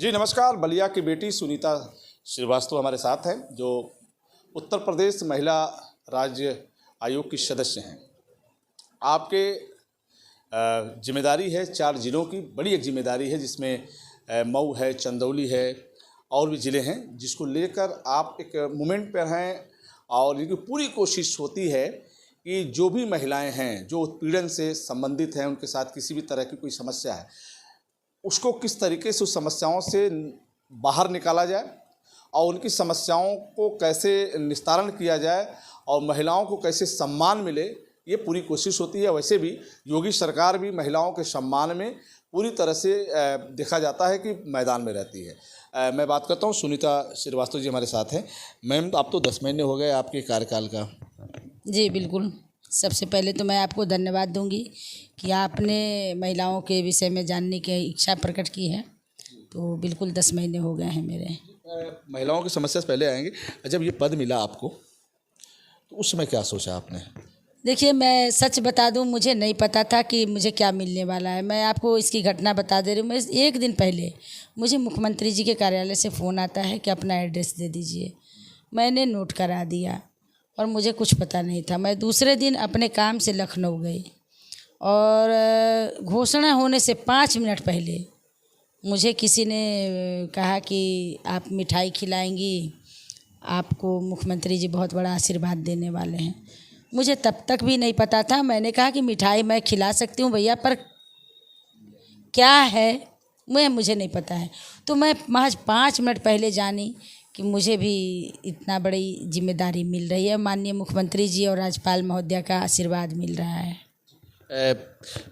जी नमस्कार। बलिया की बेटी सुनीता श्रीवास्तव हमारे साथ हैं, जो उत्तर प्रदेश महिला राज्य आयोग की सदस्य हैं। आपके जिम्मेदारी है 4 ज़िलों की, बड़ी एक जिम्मेदारी है, जिसमें मऊ है, चंदौली है और भी ज़िले हैं, जिसको लेकर आप एक मूवमेंट पर हैं। और इनकी पूरी कोशिश होती है कि जो भी महिलाएं हैं जो उत्पीड़न से संबंधित हैं, उनके साथ किसी भी तरह की कोई समस्या है, उसको किस तरीके से उस समस्याओं से बाहर निकाला जाए और उनकी समस्याओं को कैसे निस्तारण किया जाए और महिलाओं को कैसे सम्मान मिले, ये पूरी कोशिश होती है। वैसे भी योगी सरकार भी महिलाओं के सम्मान में पूरी तरह से देखा जाता है कि मैदान में रहती है। मैं बात करता हूँ, सुनीता श्रीवास्तव जी हमारे साथ हैं। मैम, आप तो 10 महीने हो गए आपके कार्यकाल का। जी बिल्कुल। सबसे पहले तो मैं आपको धन्यवाद दूंगी कि आपने महिलाओं के विषय में जानने की इच्छा प्रकट की है। तो बिल्कुल 10 महीने हो गए हैं मेरे। महिलाओं की समस्या से पहले आएंगे। जब ये पद मिला आपको तो उस समय क्या सोचा आपने? देखिए, मैं सच बता दूं, मुझे नहीं पता था कि मुझे क्या मिलने वाला है। मैं आपको इसकी घटना बता दे रही हूँ। मैं एक दिन पहले मुझे मुख्यमंत्री जी के कार्यालय से फ़ोन आता है कि अपना एड्रेस दे दीजिए। मैंने नोट करा दिया और मुझे कुछ पता नहीं था। मैं दूसरे दिन अपने काम से लखनऊ गई और घोषणा होने से 5 मिनट पहले मुझे किसी ने कहा कि आप मिठाई खिलाएंगी, आपको मुख्यमंत्री जी बहुत बड़ा आशीर्वाद देने वाले हैं। मुझे तब तक भी नहीं पता था। मैंने कहा कि मिठाई मैं खिला सकती हूँ भैया, पर क्या है मुझे नहीं पता है। तो मैं महज 5 मिनट पहले जानी कि मुझे भी इतना बड़ी जिम्मेदारी मिल रही है। माननीय मुख्यमंत्री जी और राज्यपाल महोदया का आशीर्वाद मिल रहा है।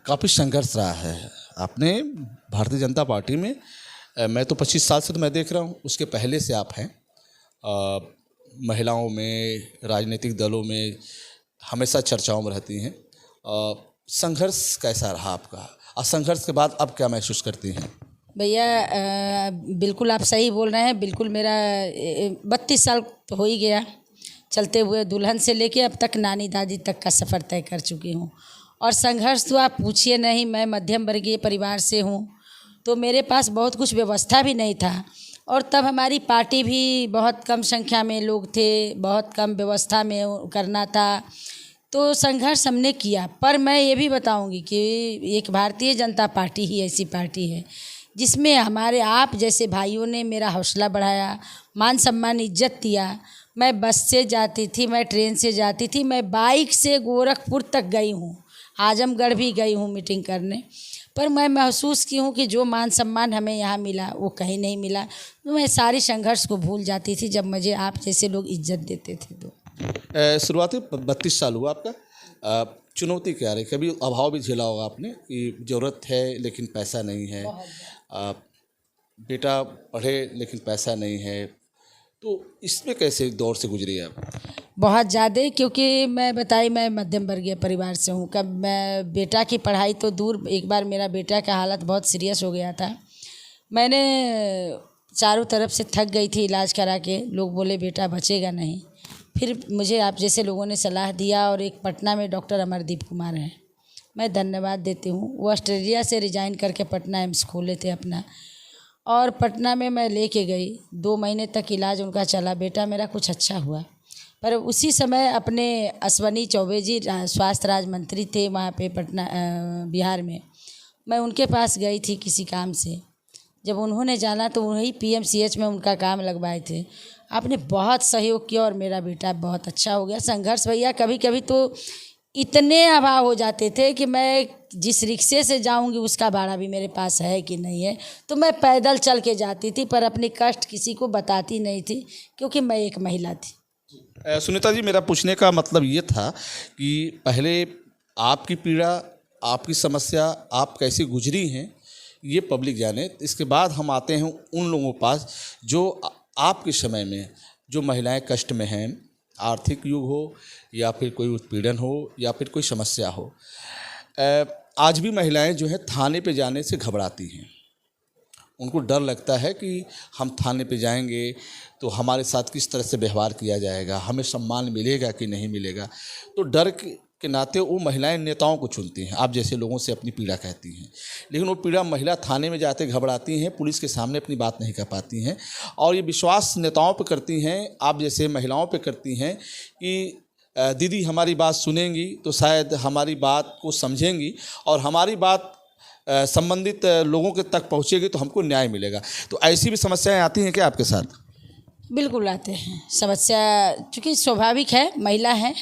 काफ़ी संघर्ष रहा है आपने भारतीय जनता पार्टी में। मैं तो 25 साल से तो मैं देख रहा हूँ, उसके पहले से आप हैं महिलाओं में, राजनीतिक दलों में हमेशा चर्चाओं में रहती हैं। संघर्ष कैसा रहा आपका, और संघर्ष के बाद अब क्या महसूस करती हैं? भैया बिल्कुल आप सही बोल रहे हैं। बिल्कुल मेरा 32 साल हो ही गया चलते हुए, दुल्हन से लेके अब तक नानी दादी तक का सफ़र तय कर चुकी हूँ। और संघर्ष तो आप पूछिए नहीं। मैं मध्यम वर्गीय परिवार से हूँ, तो मेरे पास बहुत कुछ व्यवस्था भी नहीं था। और तब हमारी पार्टी भी बहुत कम संख्या में लोग थे, बहुत कम व्यवस्था में करना था। तो संघर्ष हमने किया। पर मैं ये भी बताऊंगी कि एक भारतीय जनता पार्टी ही ऐसी पार्टी है जिसमें हमारे आप जैसे भाइयों ने मेरा हौसला बढ़ाया, मान सम्मान इज्जत दिया। मैं बस से जाती थी, मैं ट्रेन से जाती थी, मैं बाइक से गोरखपुर तक गई हूँ, आजमगढ़ भी गई हूँ मीटिंग करने। पर मैं महसूस की हूँ कि जो मान सम्मान हमें यहाँ मिला वो कहीं नहीं मिला। तो मैं सारी संघर्ष को भूल जाती थी जब मुझे आप जैसे लोग इज्जत देते थे। तो शुरुआती 32 साल हुआ आपका। चुनौती क्या रही? कभी अभाव भी झेला होगा आपने कि ज़रूरत है लेकिन पैसा नहीं है, बेटा पढ़े लेकिन पैसा नहीं है, तो इसमें कैसे दौर से गुजरी आप? बहुत ज़्यादा, क्योंकि मैं मध्यम वर्गीय परिवार से हूँ। कब मैं बेटा की पढ़ाई तो दूर, एक बार मेरा बेटा का हालत बहुत सीरियस हो गया था। मैंने चारों तरफ से थक गई थी इलाज करा के। लोग बोले बेटा बचेगा नहीं। फिर मुझे आप जैसे लोगों ने सलाह दिया, और एक पटना में डॉक्टर अमरदीप कुमार हैं, मैं धन्यवाद देती हूँ। वो ऑस्ट्रेलिया से रिजाइन करके पटना एम्स खोले थे अपना, और पटना में मैं लेके गई। 2 महीने तक इलाज उनका चला। बेटा मेरा कुछ अच्छा हुआ। पर उसी समय अपने अश्वनी चौबे जी स्वास्थ्य राज्य मंत्री थे वहाँ पे पटना बिहार में। मैं उनके पास गई थी किसी काम से। जब उन्होंने जाना तो वही PMCH में उनका काम लगवाए थे। आपने बहुत सहयोग किया और मेरा बेटा बहुत अच्छा हो गया। संघर्ष भैया कभी कभी तो इतने अभाव हो जाते थे कि मैं जिस रिक्शे से जाऊंगी उसका भाड़ा भी मेरे पास है कि नहीं है, तो मैं पैदल चल के जाती थी, पर अपनी कष्ट किसी को बताती नहीं थी क्योंकि मैं एक महिला थी। सुनीता जी, मेरा पूछने का मतलब ये था कि पहले आपकी पीड़ा, आपकी समस्या, आप कैसे गुजरी हैं, ये पब्लिक जाने। इसके बाद हम आते हैं उन लोगों के पास जो आपके समय में जो महिलाएं कष्ट में हैं, आर्थिक युग हो या फिर कोई उत्पीड़न हो या फिर कोई समस्या हो। आज भी महिलाएं जो है थाने पे जाने से घबराती हैं। उनको डर लगता है कि हम थाने पे जाएंगे तो हमारे साथ किस तरह से व्यवहार किया जाएगा, हमें सम्मान मिलेगा कि नहीं मिलेगा। तो डर के नाते वो महिलाएं नेताओं को चुनती हैं, आप जैसे लोगों से अपनी पीड़ा कहती हैं, लेकिन वो पीड़ा महिला थाने में जाते घबराती हैं, पुलिस के सामने अपनी बात नहीं कर पाती हैं, और ये विश्वास नेताओं पर करती हैं, आप जैसे महिलाओं पर करती हैं कि दीदी हमारी बात सुनेंगी तो शायद हमारी बात को समझेंगी और हमारी बात संबंधित लोगों के तक पहुँचेगी तो हमको न्याय मिलेगा। तो ऐसी भी समस्याएं आती हैं क्या आपके साथ? बिल्कुल आते हैं समस्या, चूँकि स्वाभाविक है, महिला है,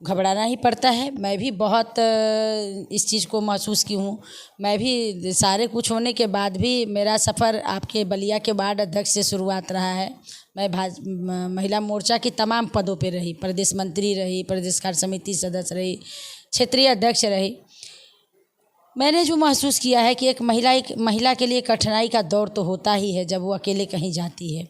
घबराना ही पड़ता है। मैं भी बहुत इस चीज़ को महसूस की हूँ। मैं भी सारे कुछ होने के बाद भी मेरा सफ़र आपके बलिया के वार्ड अध्यक्ष से शुरुआत रहा है। मैं महिला मोर्चा की तमाम पदों पे रही, प्रदेश मंत्री रही, प्रदेश कार्य समिति सदस्य रही, क्षेत्रीय अध्यक्ष रही। मैंने जो महसूस किया है कि एक महिला के लिए कठिनाई का दौर तो होता ही है जब वो अकेले कहीं जाती है,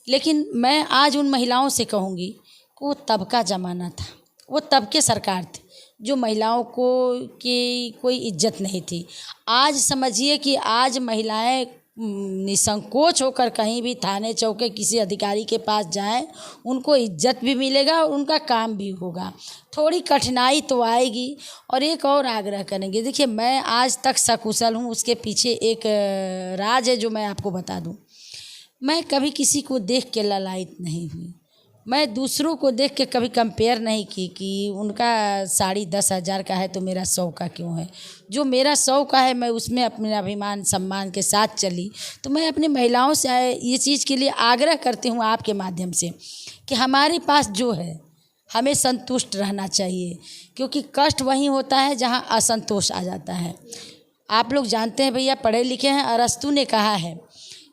लेकिन मैं आज उन महिलाओं से कहूँगी कि वो तब का ज़माना था, वो तब के सरकार थे जो महिलाओं को की कोई इज्जत नहीं थी। आज समझिए कि आज महिलाएं निसंकोच होकर कहीं भी थाने चौके किसी अधिकारी के पास जाएं, उनको इज्जत भी मिलेगा और उनका काम भी होगा। थोड़ी कठिनाई तो आएगी। और एक और आग्रह करेंगे, देखिए मैं आज तक सकुशल हूँ, उसके पीछे एक राज है जो मैं आपको बता दूँ। मैं कभी किसी को देख के ललायित नहीं हुई, मैं दूसरों को देख के कभी कंपेयर नहीं की कि उनका साड़ी 10,000 का है तो मेरा 100 का क्यों है। जो मेरा 100 का है मैं उसमें अपने अभिमान सम्मान के साथ चली। तो मैं अपनी महिलाओं से ये चीज़ के लिए आग्रह करती हूँ आपके माध्यम से कि हमारे पास जो है हमें संतुष्ट रहना चाहिए, क्योंकि कष्ट वहीं होता है जहाँ असंतोष आ जाता है। आप लोग जानते हैं भैया, पढ़े लिखे हैं, अरस्तु ने कहा है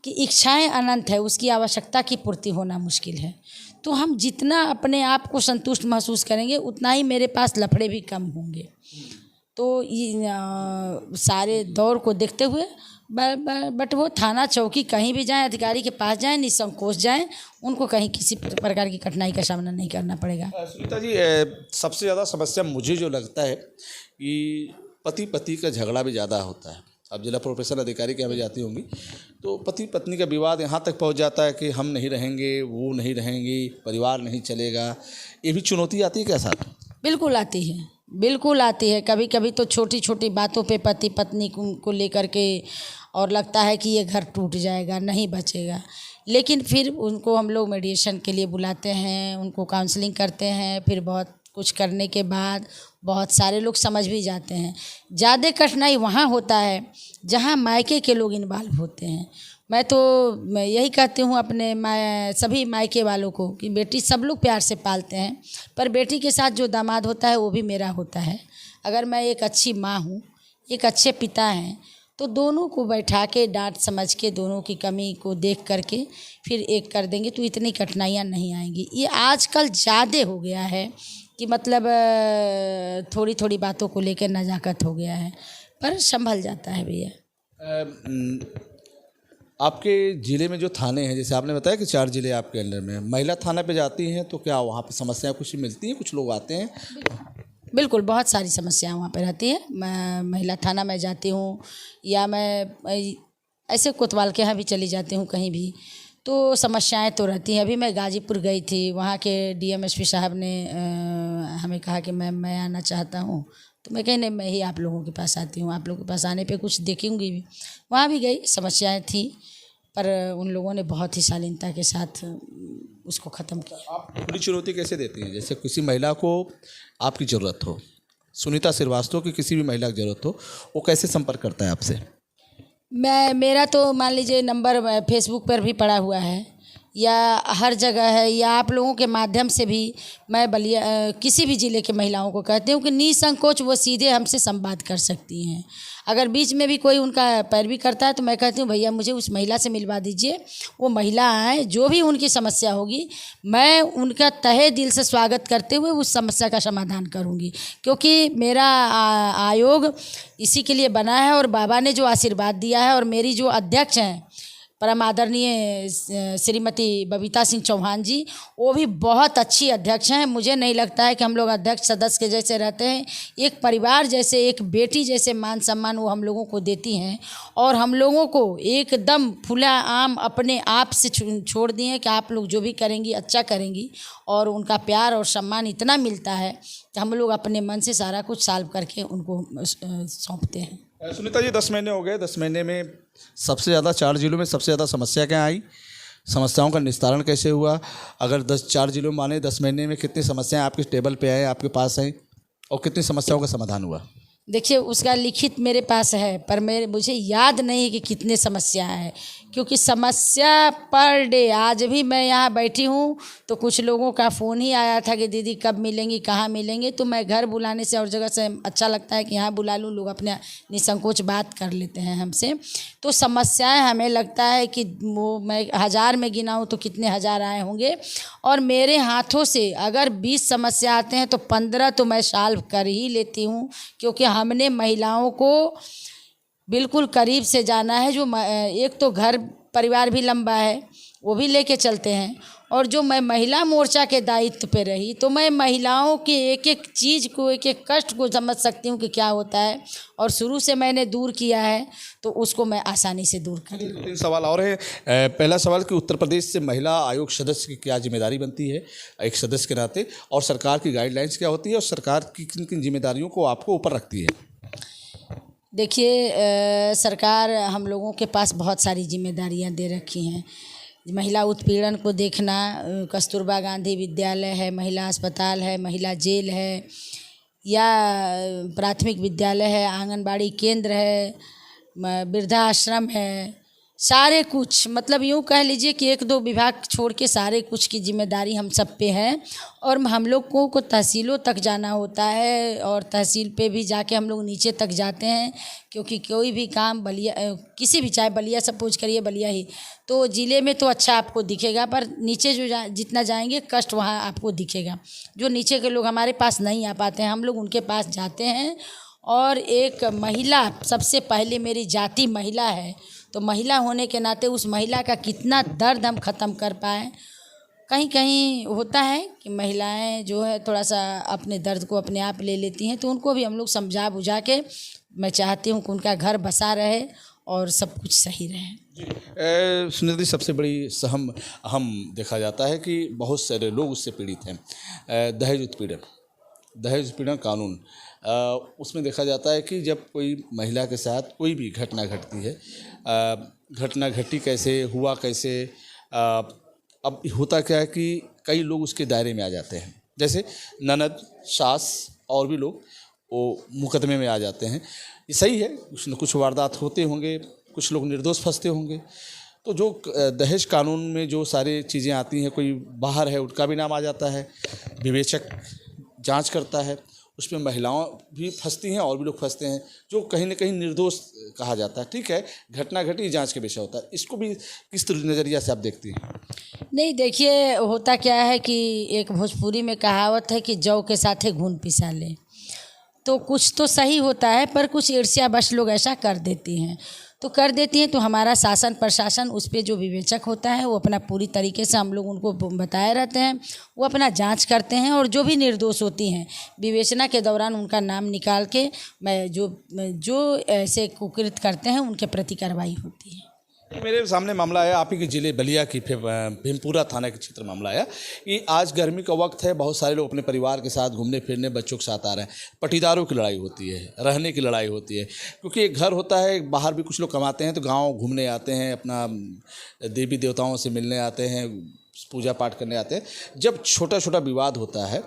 कि इच्छाएं अनंत है, उसकी आवश्यकता की पूर्ति होना मुश्किल है। तो हम जितना अपने आप को संतुष्ट महसूस करेंगे उतना ही मेरे पास लफड़े भी कम होंगे। तो ये सारे दौर को देखते हुए बट वो थाना चौकी कहीं भी जाएं, अधिकारी के पास जाएं, निसंकोच जाएं, उनको कहीं किसी प्रकार की कठिनाई का सामना नहीं करना पड़ेगा। सुनीता जी, सबसे ज़्यादा समस्या मुझे जो लगता है कि पति का झगड़ा भी ज़्यादा होता है। अब जिला प्रोफेशनल अधिकारी के यहाँ जाती होंगी तो पति पत्नी का विवाद यहाँ तक पहुँच जाता है कि हम नहीं रहेंगे, वो नहीं रहेंगी, परिवार नहीं चलेगा। ये भी चुनौती आती है क्या साथ? बिल्कुल आती है, बिल्कुल आती है। कभी कभी तो छोटी छोटी बातों पे पति पत्नी को लेकर के और लगता है कि ये घर टूट जाएगा, नहीं बचेगा। लेकिन फिर उनको हम लोग मेडिएशन के लिए बुलाते हैं, उनको काउंसलिंग करते हैं, फिर बहुत कुछ करने के बाद बहुत सारे लोग समझ भी जाते हैं। ज़्यादा कठिनाई वहाँ होता है जहाँ मायके के लोग इन्वॉल्व होते हैं। मैं यही कहती हूँ अपने सभी मायके वालों को कि बेटी सब लोग प्यार से पालते हैं, पर बेटी के साथ जो दामाद होता है वो भी मेरा होता है। अगर मैं एक अच्छी माँ हूँ, एक अच्छे पिता हैं, तो दोनों को बैठा के डांट समझ के दोनों की कमी को देख करके फिर एक कर देंगे तो इतनी कठिनाइयाँ नहीं आएंगी। ये आजकल ज़्यादा हो गया है कि मतलब थोड़ी थोड़ी बातों को लेकर नज़ाकत हो गया है, पर संभल जाता है भैया। आपके ज़िले में जो थाने हैं, जैसे आपने बताया कि 4 ज़िले आपके अंडर में, महिला थाना पे जाती हैं तो क्या वहाँ पे समस्याएं कुछ मिलती हैं? कुछ लोग आते हैं? बिल्कुल, बहुत सारी समस्याएं वहाँ पे रहती हैं। मैं महिला थाना में जाती हूँ या मैं ऐसे कोतवाल के यहाँ भी चली जाती हूँ, कहीं भी तो समस्याएं तो रहती हैं। अभी मैं गाजीपुर गई थी, वहाँ के DMSP साहब ने हमें कहा कि मैं आना चाहता हूँ, तो मैं कहीं नहीं, मैं ही आप लोगों के पास आती हूँ, आप लोगों के पास आने पे कुछ देखूँगी भी। वहाँ भी गई, समस्याएं थी, पर उन लोगों ने बहुत ही शालीनता के साथ उसको ख़त्म किया। आप बड़ी चुनौती कैसे देती हैं? जैसे किसी महिला को आपकी ज़रूरत हो, सुनीता श्रीवास्तव की किसी भी महिला की ज़रूरत हो, वो कैसे संपर्क करता है आपसे? मेरा तो मान लीजिए नंबर फेसबुक पर भी पड़ा हुआ है या हर जगह है, या आप लोगों के माध्यम से भी मैं बलिया किसी भी ज़िले के महिलाओं को कहती हूँ कि निसंकोच वो सीधे हमसे संवाद कर सकती हैं। अगर बीच में भी कोई उनका पैरवी करता है तो मैं कहती हूँ भैया मुझे उस महिला से मिलवा दीजिए, वो महिला आए, जो भी उनकी समस्या होगी मैं उनका तहे दिल से स्वागत करते हुए उस समस्या का समाधान करूँगी। क्योंकि मेरा आयोग इसी के लिए बना है और बाबा ने जो आशीर्वाद दिया है और मेरी जो अध्यक्ष हैं परम आदरणीय श्रीमती बबीता सिंह चौहान जी, वो भी बहुत अच्छी अध्यक्ष हैं। मुझे नहीं लगता है कि हम लोग अध्यक्ष सदस्य के जैसे रहते हैं, एक परिवार जैसे, एक बेटी जैसे मान सम्मान वो हम लोगों को देती हैं और हम लोगों को एकदम खुला आम अपने आप से छोड़ दिए हैं कि आप लोग जो भी करेंगी अच्छा करेंगी, और उनका प्यार और सम्मान इतना मिलता है कि हम लोग अपने मन से सारा कुछ सॉल्व करके उनको सौंपते हैं। सुनीता जी, 10 महीने हो गए, 10 महीने में सबसे ज़्यादा 4 जिलों में सबसे ज़्यादा समस्या क्या आई, समस्याओं का निस्तारण कैसे हुआ? अगर 4 जिलों में माने 10 महीने में कितनी समस्याएं आपके टेबल पे आए, आपके पास हैं, और कितनी समस्याओं का समाधान हुआ? देखिए, उसका लिखित मेरे पास है, पर मुझे याद नहीं कि कितने समस्या है, क्योंकि समस्या पर डे, आज भी मैं यहाँ बैठी हूँ तो कुछ लोगों का फ़ोन ही आया था कि दीदी कब मिलेंगी, कहाँ मिलेंगे, तो मैं घर बुलाने से और जगह से अच्छा लगता है कि यहाँ बुला लूँ, लोग अपने निसंकोच बात कर लेते हैं हमसे। तो समस्याएं हमें लगता है कि वो मैं 1000 में गिना हूँ तो कितने हज़ार आए होंगे, और मेरे हाथों से अगर 20 समस्या आते हैं तो 15 तो मैं सॉल्व कर ही लेती हूँ, क्योंकि हमने महिलाओं को बिल्कुल करीब से जाना है। जो एक तो घर परिवार भी लंबा है, वो भी लेके चलते हैं, और जो मैं महिला मोर्चा के दायित्व पे रही तो मैं महिलाओं के एक एक चीज़ को, एक एक कष्ट को समझ सकती हूँ कि क्या होता है, और शुरू से मैंने दूर किया है तो उसको मैं आसानी से दूर कर। 3 सवाल और है। पहला सवाल कि उत्तर प्रदेश से महिला आयोग सदस्य की क्या जिम्मेदारी बनती है एक सदस्य के नाते, और सरकार की गाइडलाइंस क्या होती है, और सरकार की किन किन जिम्मेदारियों को आपको ऊपर रखती है? देखिए, सरकार हम लोगों के पास बहुत सारी जिम्मेदारियां दे रखी हैं। महिला उत्पीड़न को देखना, कस्तूरबा गांधी विद्यालय है, महिला अस्पताल है, महिला जेल है, या प्राथमिक विद्यालय है, आंगनबाड़ी केंद्र है, वृद्धाश्रम है, सारे कुछ, मतलब यूँ कह लीजिए कि 1-2 विभाग छोड़ के सारे कुछ की जिम्मेदारी हम सब पे है। और हम लोगों को तहसीलों तक जाना होता है, और तहसील पे भी जाके हम लोग नीचे तक जाते हैं, क्योंकि कोई भी काम बलिया, किसी भी, चाहे बलिया सपोज करिए बलिया ही, तो ज़िले में तो अच्छा आपको दिखेगा, पर नीचे जो जितना जाएंगे कष्ट वहाँ आपको दिखेगा। जो नीचे के लोग हमारे पास नहीं आ पाते हैं, हम लोग उनके पास जाते हैं। और एक महिला, सबसे पहले मेरी जाति महिला है, तो महिला होने के नाते उस महिला का कितना दर्द हम ख़त्म कर पाएँ। कहीं कहीं होता है कि महिलाएं जो है थोड़ा सा अपने दर्द को अपने आप ले लेती हैं, तो उनको भी हम लोग समझा बुझा के, मैं चाहती हूँ कि उनका घर बसा रहे और सब कुछ सही रहे। सुनीता जी, सबसे बड़ी सहम अहम देखा जाता है कि बहुत सारे लोग उससे पीड़ित हैं। दहेज उत्पीड़न कानून, उसमें देखा जाता है कि जब कोई महिला के साथ कोई भी घटना घटती है, घटना घटी कैसे, हुआ कैसे, अब होता क्या है कि कई लोग उसके दायरे में आ जाते हैं, जैसे ननद, सास और भी लोग वो मुकदमे में आ जाते हैं। ये सही है, कुछ न कुछ वारदात होते होंगे, कुछ लोग निर्दोष फंसते होंगे। तो जो दहेज कानून में जो सारी चीज़ें आती हैं, कोई बाहर है उनका भी नाम आ जाता है, विवेचक जांच करता है, उसमें महिलाओं भी फंसती हैं और भी लोग फंसते हैं, जो कहीं ना कहीं निर्दोष कहा जाता है। ठीक है, घटना घटी, जांच के विषय होता है, इसको भी किस नज़रिया से आप देखती हैं? नहीं, देखिए, होता क्या है कि एक भोजपुरी में कहावत है कि जौ के साथे घून पिसा ले, तो कुछ तो सही होता है, पर कुछ ईर्ष्यावश लोग ऐसा कर देती हैं, तो हमारा शासन प्रशासन उस पर जो विवेचक होता है वो अपना पूरी तरीके से, हम लोग उनको बताए रहते हैं, वो अपना जांच करते हैं, और जो भी निर्दोष होती हैं विवेचना के दौरान उनका नाम निकाल के मैं जो ऐसे कुकृत करते हैं उनके प्रति कार्रवाई होती है। मेरे सामने मामला आया, आप ही के ज़िले बलिया की भीमपुरा थाना के क्षेत्र मामला आया कि आज गर्मी का वक्त है, बहुत सारे लोग अपने परिवार के साथ घूमने फिरने, बच्चों के साथ आ रहे हैं, पटीदारों की लड़ाई होती है, रहने की लड़ाई होती है, क्योंकि एक घर होता है, बाहर भी कुछ लोग कमाते हैं तो गांव घूमने आते हैं, अपना देवी देवताओं से मिलने आते हैं, पूजा पाठ करने आते हैं। जब छोटा छोटा विवाद होता है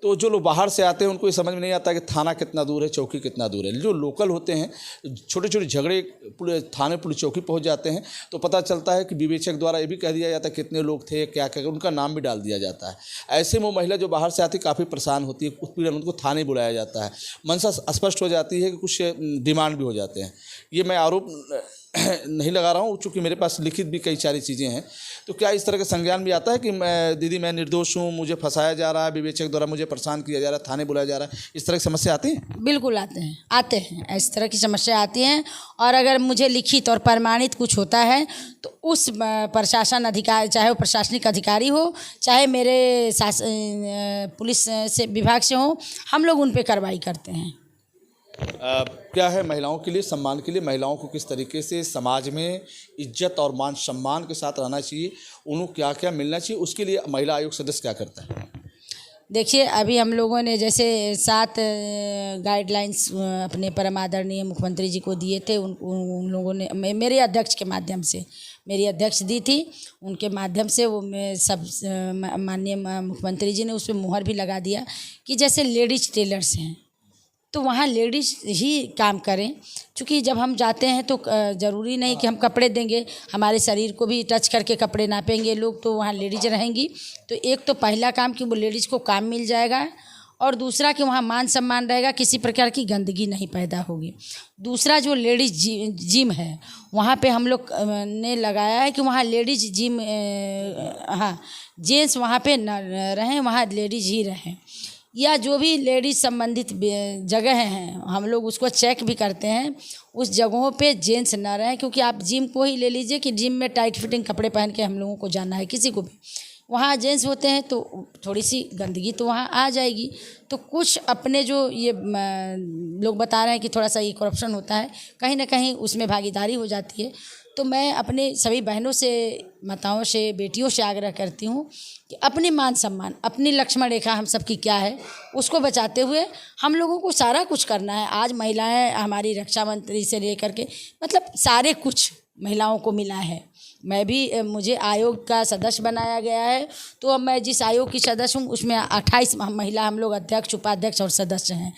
तो जो लोग बाहर से आते हैं उनको ये समझ में नहीं आता कि थाना कितना दूर है, चौकी कितना दूर है। जो लोकल होते हैं, छोटे छोटे झगड़े पूरे थाने पुलिस चौकी पहुंच जाते हैं, तो पता चलता है कि विवेचक द्वारा ये भी कह दिया जाता है कितने लोग थे, क्या क्या, उनका नाम भी डाल दिया जाता है। ऐसे में वो महिला जो बाहर से आती है काफ़ी परेशान होती है, उत्पीड़न, उनको थाने बुलाया जाता है, मंशा स्पष्ट हो जाती है कि कुछ डिमांड भी हो जाते हैं। ये मैं आरोप नहीं लगा रहा हूँ, चूँकि मेरे पास लिखित भी कई सारी चीज़ें हैं। तो क्या इस तरह का संज्ञान भी आता है कि मैं निर्दोष हूँ, मुझे फंसाया जा रहा है, विवेचक द्वारा मुझे परेशान किया जा रहा है, थाने बुलाया जा रहा है, इस तरह की समस्या आती है? बिल्कुल आते हैं इस तरह की समस्या आती हैं। और अगर मुझे लिखित और प्रमाणित कुछ होता है तो उस प्रशासन अधिकारी, चाहे वो प्रशासनिक अधिकारी हो, चाहे मेरे पुलिस से विभाग से हो, हम लोग उन पे कार्रवाई करते हैं। क्या है महिलाओं के लिए, सम्मान के लिए महिलाओं को किस तरीके से समाज में इज्जत और मान सम्मान के साथ रहना चाहिए, उन्हें क्या क्या मिलना चाहिए, उसके लिए महिला आयोग सदस्य क्या करता है? देखिए, अभी हम लोगों ने जैसे 7 गाइडलाइंस अपने परम आदरणीय मुख्यमंत्री जी को दिए थे। उन लोगों ने मेरे अध्यक्ष के माध्यम से, मेरी अध्यक्ष दी थी, उनके माध्यम से वो सब माननीय मुख्यमंत्री जी ने उस पर मुहर भी लगा दिया कि जैसे लेडीज टेलर्स हैं तो वहाँ लेडीज़ ही काम करें। क्योंकि जब हम जाते हैं तो ज़रूरी नहीं कि हम कपड़े देंगे, हमारे शरीर को भी टच करके कपड़े नापेंगे लोग, तो वहाँ लेडीज रहेंगी। तो एक तो पहला काम कि वो लेडीज़ को काम मिल जाएगा, और दूसरा कि वहाँ मान सम्मान रहेगा, किसी प्रकार की गंदगी नहीं पैदा होगी। दूसरा, जो लेडीज़ जिम है वहाँ पे हम लोग ने लगाया है कि वहाँ लेडीज़ जिम, हाँ, जेंट्स वहाँ पे न रहें, वहाँ लेडीज़ ही रहें। या जो भी लेडीज़ संबंधित जगह हैं हम लोग उसको चेक भी करते हैं, उस जगहों पे जेंट्स ना रहें। क्योंकि आप जिम को ही ले लीजिए कि जिम में टाइट फिटिंग कपड़े पहन के हम लोगों को जाना है, किसी को भी वहाँ जेंट्स होते हैं तो थोड़ी सी गंदगी तो वहाँ आ जाएगी। तो कुछ अपने जो ये लोग बता रहे हैं कि थोड़ा सा ये करप्शन होता है, कहीं ना कहीं उसमें भागीदारी हो जाती है। तो मैं अपने सभी बहनों से, माताओं से, बेटियों से आग्रह करती हूँ कि अपने मान सम्मान, अपनी लक्ष्मण रेखा हम सबकी क्या है उसको बचाते हुए हम लोगों को सारा कुछ करना है। आज महिलाएं हमारी रक्षा मंत्री से लेकर के मतलब सारे कुछ महिलाओं को मिला है। मैं भी, मुझे आयोग का सदस्य बनाया गया है, तो अब मैं जिस आयोग की सदस्य हूँ उसमें 28 महिला हम लोग अध्यक्ष, उपाध्यक्ष और सदस्य हैं।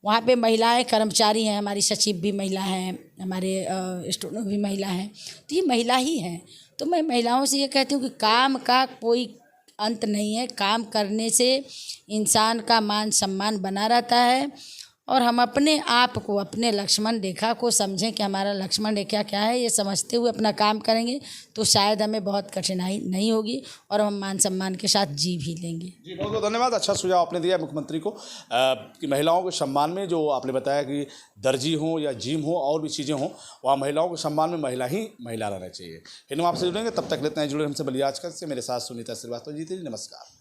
वहाँ पे महिलाएं कर्मचारी हैं, हमारी सचिव भी महिला हैं, हमारे स्टूडेंट भी महिला हैं, तो ये महिला ही हैं। तो मैं महिलाओं से ये कहती हूँ कि काम का कोई अंत नहीं है, काम करने से इंसान का मान सम्मान बना रहता है। और हम अपने आप को, अपने लक्ष्मण रेखा को समझें कि हमारा लक्ष्मण रेखा क्या है, ये समझते हुए अपना काम करेंगे तो शायद हमें बहुत कठिनाई नहीं होगी और हम मान सम्मान के साथ जी भी लेंगे। जी, बहुत बहुत धन्यवाद। अच्छा सुझाव आपने दिया मुख्यमंत्री को कि महिलाओं के सम्मान में, जो आपने बताया कि दर्जी हो या जिम हो और भी चीज़ें हों, वहाँ महिलाओं के सम्मान में महिला ही महिला रहना चाहिए। फिर हम आपसे जुड़ेंगे, तब तक लेते हैं जुड़े हमसे बलियाजकर से। मेरे साथ सुनीता श्रीवास्तव जी थी। नमस्कार।